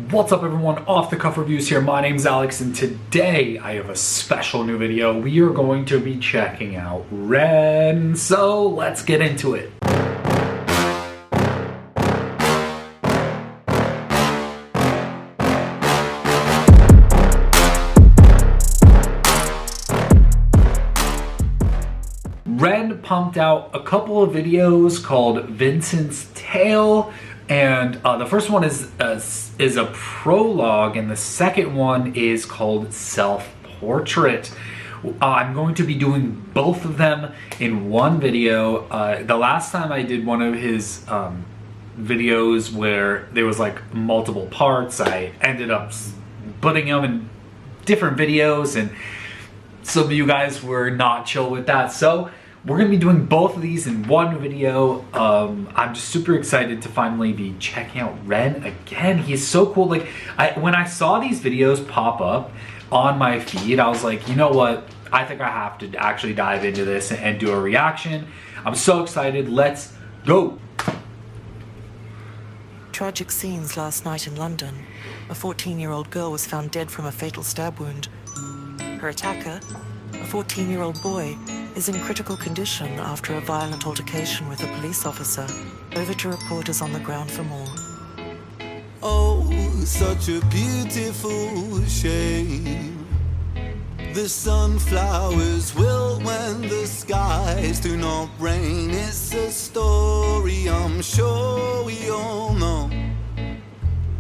What's up everyone, Off the Cuff Reviews here. My name's Alex and today I have a special new video. We are going to be checking out Ren, so let's get into it. Ren pumped out a couple of videos called Vincent's Tale, and the first one is a prologue, and the second one is called Self-Portrait. I'm going to be doing both of them in one video. The last time I did one of his videos where there was like multiple parts, I ended up putting them in different videos, and some of you guys were not chill with that. So we're going to be doing both of these in one video. I'm just super excited to finally be checking out Ren again. He's so cool. Like, when I saw these videos pop up on my feed, I was like, you know what? I think I have to actually dive into this and do a reaction. I'm so excited. Let's go. Tragic scenes last night in London. A 14-year-old girl was found dead from a fatal stab wound. Her attacker, a 14-year-old boy, is in critical condition after a violent altercation with a police officer. Over to reporters on the ground for more. Oh, such a beautiful shame. The sunflowers wilt when the skies do not rain. It's a story I'm sure we all know.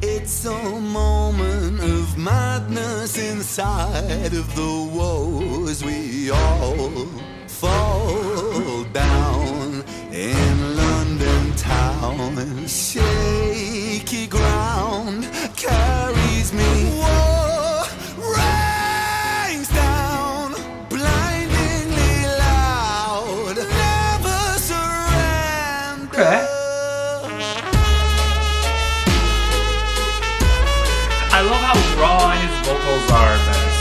It's a moment of madness inside of the woes. We all fall down in London town. Shaky ground carries me. Whoa, rains down, blindingly loud. Never surrender. Okay. I love how raw his vocals are in this.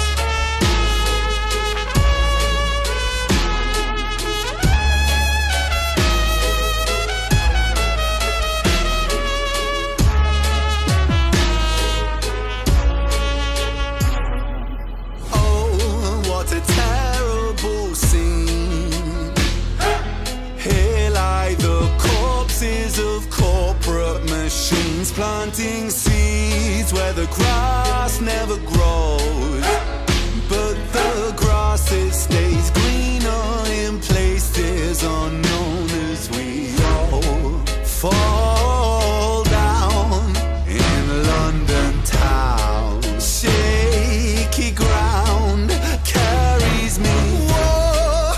Oh, what a terrible scene. Here lie the corpses of corporate machines, planting seeds where the grass never grows. But the grass, it stays greener in places unknown as we all fall down in London town. Shaky ground carries me. Whoa,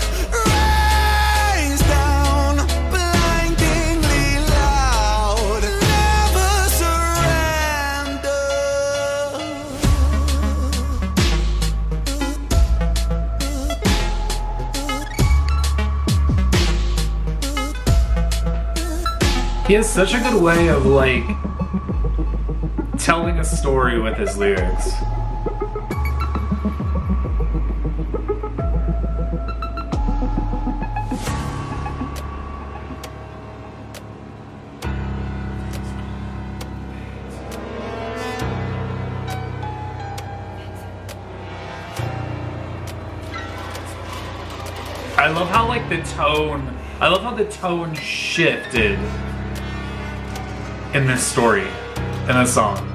rains down, blindingly loud. Never surrender. He has such a good way of like telling a story with his lyrics. I love how like I love how the tone shifted in this story, in this song.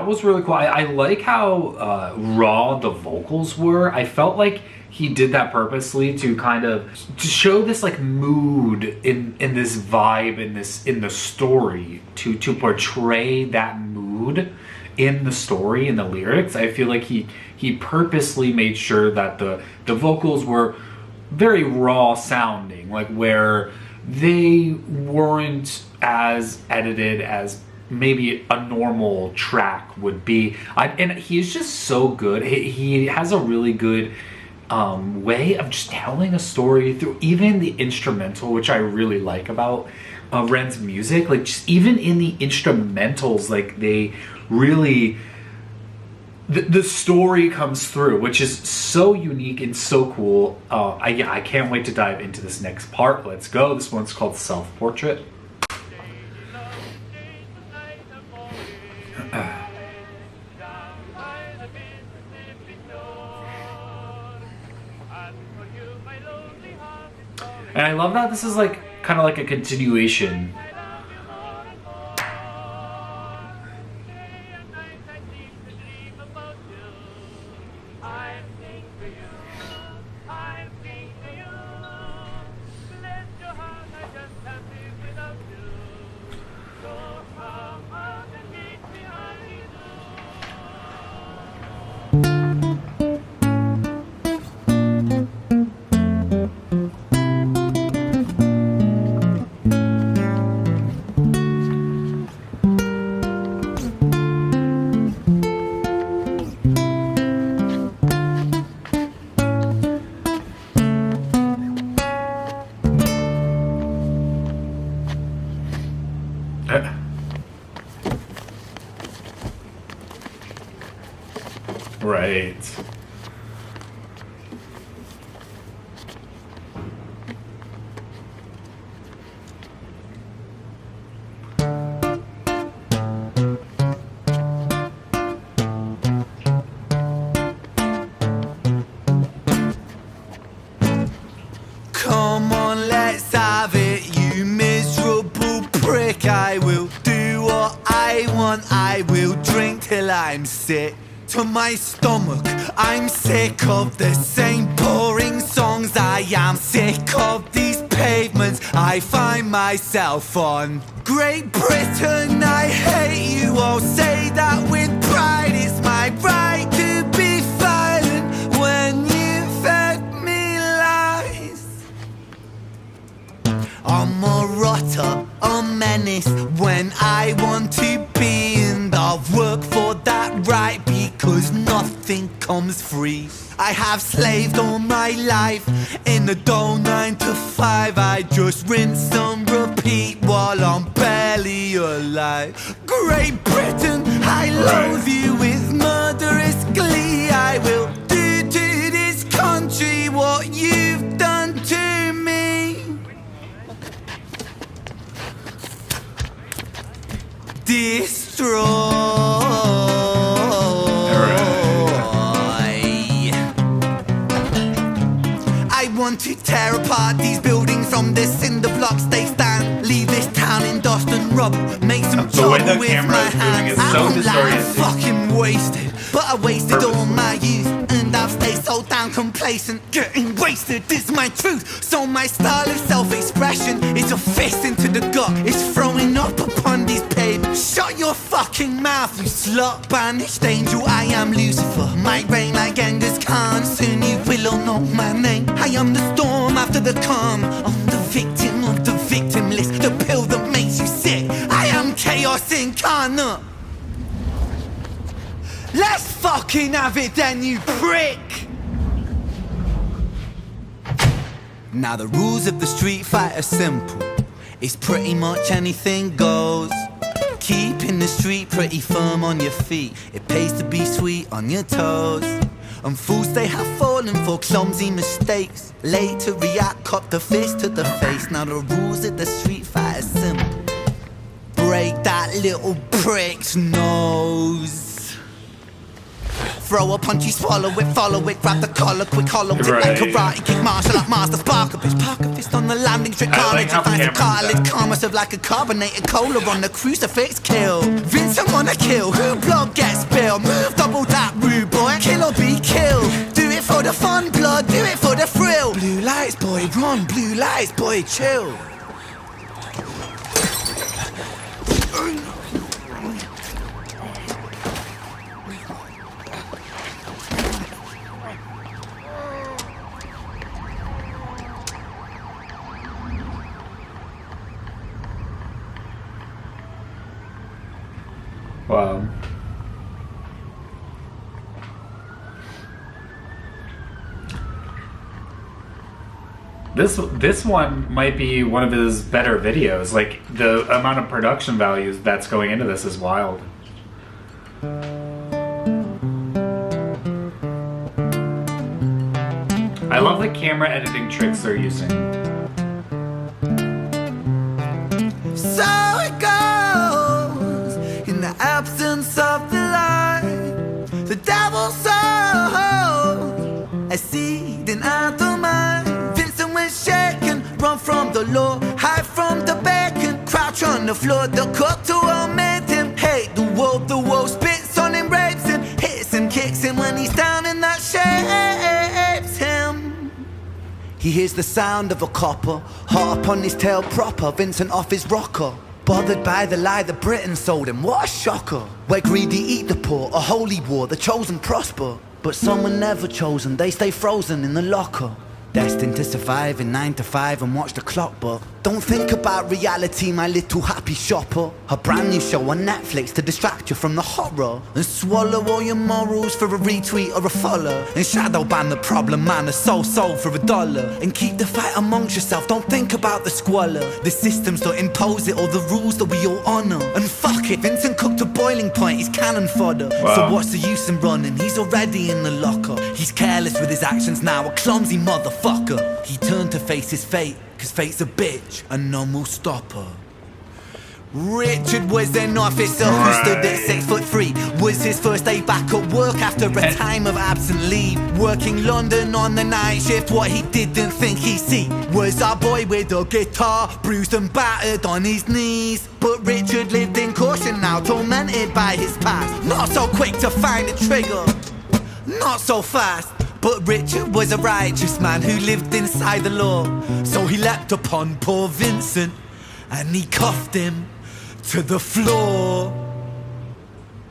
that was really cool. I like how raw the vocals were. I felt like he did that purposely to kind of to show this like mood in this vibe in the story to portray that mood in the story, in the lyrics. I feel like he purposely made sure that the vocals were very raw sounding, like where they weren't as edited as maybe a normal track would be. And he's just so good. He has a really good way of just telling a story through even the instrumental, which I really like about Ren's music. Like just even in the instrumentals, like they really the story comes through, which is so unique and so cool. I can't wait to dive into this next part. Let's go. This one's called Self-Portrait. And I love that this is like kind of like a continuation. Right. Come on, let's have it, you miserable prick. I will do what I want, I will drink till I'm sick to my stomach. I'm sick of the same boring songs. I am sick of these pavements I find myself on. Great Britain, I hate you. I'll say that with pride. It's my right to be violent when you fed me lies. I'm a rotter, a menace when I want to be, and I'll work for that right because nothing comes free. I have slaved all my life in the dull 9 to 5. I just rinse and repeat while I'm barely alive. Great Britain, I loathe you with murderous glee. I will do to this country what you've done to me. Destroy. I want to tear apart these buildings from the cinder blocks they stand. Leave this town in dust and rubble. Make some trouble with my hands. I'm like fucking wasted, but I wasted all my youth, and I've stayed so damn complacent. Getting wasted is my truth. So my style of self-expression is a fist into the gut. It's throwing up upon these pavements. Shut your fucking mouth, you slut. Banished angel, I am Lucifer. Might reign like Genghis Khan. Soon you will all know my name. I am the storm after the calm. I'm the victim of the victim list, the pill that makes you sick. I am chaos incarnate. Let's fucking have it then, you prick! Now the rules of the street fight are simple. It's pretty much anything goes. Keeping the street pretty firm on your feet. It pays to be sweet on your toes. And fools they have fallen for clumsy mistakes. Late to react, cop the fist to the face. Now the rules of the street fight are simple. Break that little prick's nose. throw a punch, you swallow it, follow it, grab the collar, quick hollow tip like karate kick, martial art master, spark a fist, park a fist on the landing strip, carnage, you find some cartilage, karma serve like a carbonated cola on the crucifix, kill. Vincent wanna kill, who blood gets spilled, move double that rude boy, kill or be killed. Do it for the fun, blood, do it for the thrill. Blue lights, boy, run, blue lights, boy, chill. Wow. This one might be one of his better videos. Like, the amount of production values that's going into this is wild. I love the camera editing tricks they're using. So it goes in the absence of the light. The devil sows a seed in our mind. Vincent was shaken, run from the law, hide from the bacon, crouch on the floor. The cook to omit him, hate the wolf spits on him, rapes him, hits him, kicks him when he's down, and that shapes him. He hears the sound of a copper, heart upon his tail proper, Vincent off his rocker. Bothered by the lie that Britain sold him, what a shocker. Where greedy eat the poor, a holy war, the chosen prosper. But some were never chosen, they stay frozen in the locker. Destined to survive in 9 to 5 and watch the clock, but don't think about reality, my little happy shopper. A brand new show on Netflix to distract you from the horror, and swallow all your morals for a retweet or a follow, and shadow ban the problem man, a sold for $1, and keep the fight amongst yourself, don't think about the squalor. The systems don't impose it, or the rules that we all honor. And fuck it, Vincent cooked to boiling point, he's cannon fodder. Wow. So what's the use in running, he's already in the locker. He's careless with his actions now, a clumsy motherfucker. He turned to face his fate, cause fate's a bitch and none will stop her. Richard was an officer who stood at 6'3", was his first day back at work after a time of absent leave. Working London on the night shift, what he didn't think he'd see was our boy with a guitar, bruised and battered on his knees. But Richard lived in caution now, tormented by his past. Not so quick to find a trigger, not so fast. But Richard was a righteous man who lived inside the law. So he leapt upon poor Vincent and he cuffed him to the floor.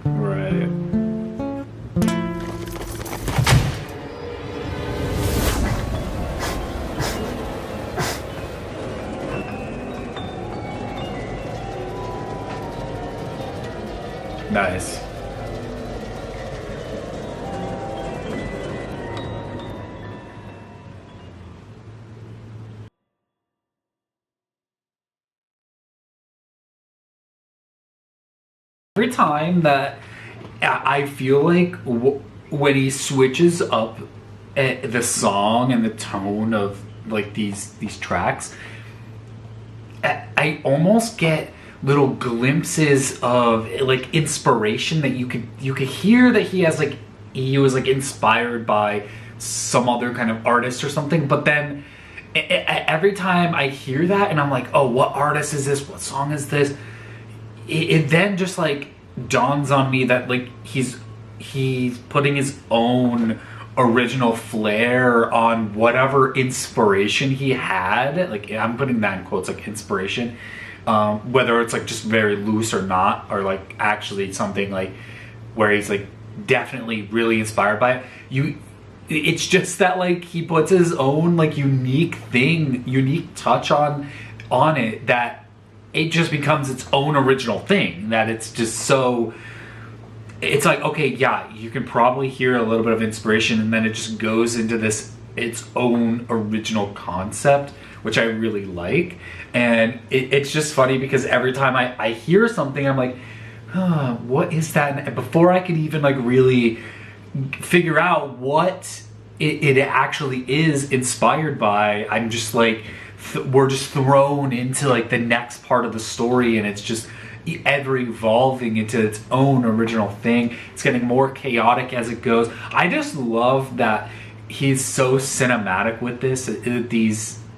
Right. Nice. Every time that I feel like when he switches up the song and the tone of like these tracks, I almost get little glimpses of like inspiration that you could hear that he was like inspired by some other kind of artist or something. But then every time I hear that and I'm like, oh, what artist is this? What song is this? It then just like dawns on me that like he's putting his own original flair on whatever inspiration he had. Like, I'm putting that in quotes, like inspiration, whether it's like just very loose or not, or like actually something like where he's like definitely really inspired by it. It's just that like he puts his own like unique touch on it, that it just becomes its own original thing, that it's just so, it's like, okay, yeah, you can probably hear a little bit of inspiration and then it just goes into this, its own original concept, which I really like. And it's just funny because every time I hear something, I'm like, what is that? And before I could even like really figure out what it actually is inspired by, I'm just like, we're just thrown into like the next part of the story, and it's just ever evolving into its own original thing. It's getting more chaotic as it goes. I just love that he's so cinematic with this.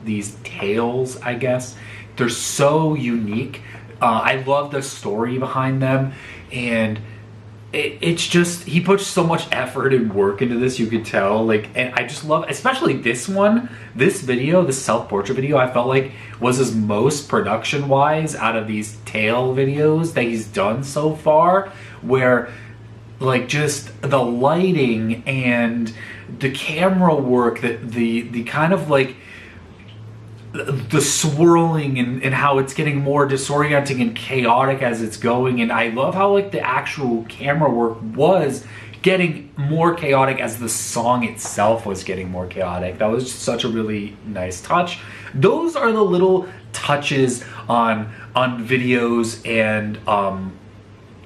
These tales, I guess, they're so unique. I love the story behind them, and it's just, he puts so much effort and work into this, you could tell. Like, and I just love, especially this one, this video, this self-portrait video, I felt like was his most production-wise out of these tale videos that he's done so far, where like just the lighting and the camera work, that the kind of like the swirling and how it's getting more disorienting and chaotic as it's going. And I love how like the actual camera work was getting more chaotic as the song itself was getting more chaotic. That was just such a really nice touch. Those are the little touches on videos and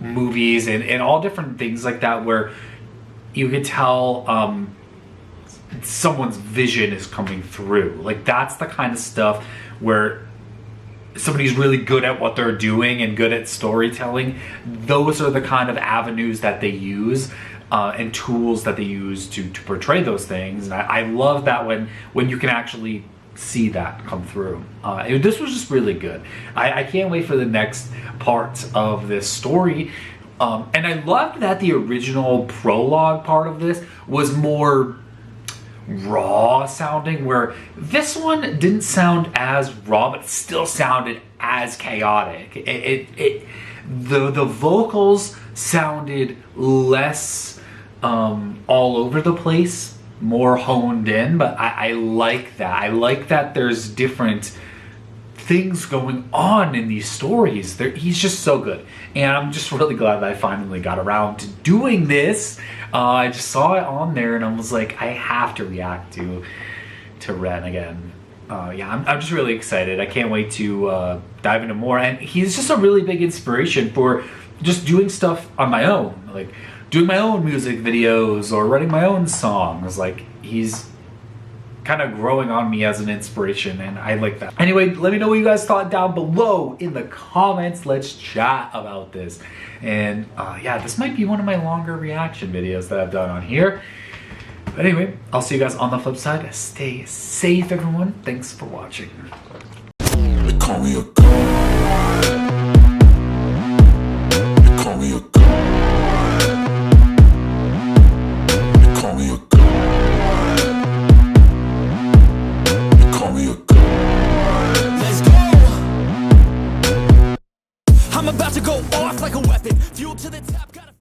movies and all different things like that, where you could tell someone's vision is coming through. Like, that's the kind of stuff where somebody's really good at what they're doing and good at storytelling. Those are the kind of avenues that they use and tools that they use to portray those things. And I love that when you can actually see that come through. This was just really good. I can't wait for the next part of this story. And I loved that the original prologue part of this was more raw sounding, where this one didn't sound as raw, but still sounded as chaotic. The vocals sounded less all over the place, more honed in, but I like that. I like that there's different things going on in these stories. He's just so good, and I'm just really glad that I finally got around to doing this. I just saw it on there and I was like, I have to react to Ren again. Yeah, I'm just really excited. I can't wait to dive into more. And he's just a really big inspiration for just doing stuff on my own, like doing my own music videos or writing my own songs. Like, he's kind of growing on me as an inspiration, and I like that. Anyway, let me know what you guys thought down below in the comments. Let's chat about this. And yeah, this might be one of my longer reaction videos that I've done on here. But anyway, I'll see you guys on the flip side. Stay safe, everyone. Thanks for watching. They call me a god. They call me a god. They call me a god. I'm about to go off like a weapon, fuel to the top.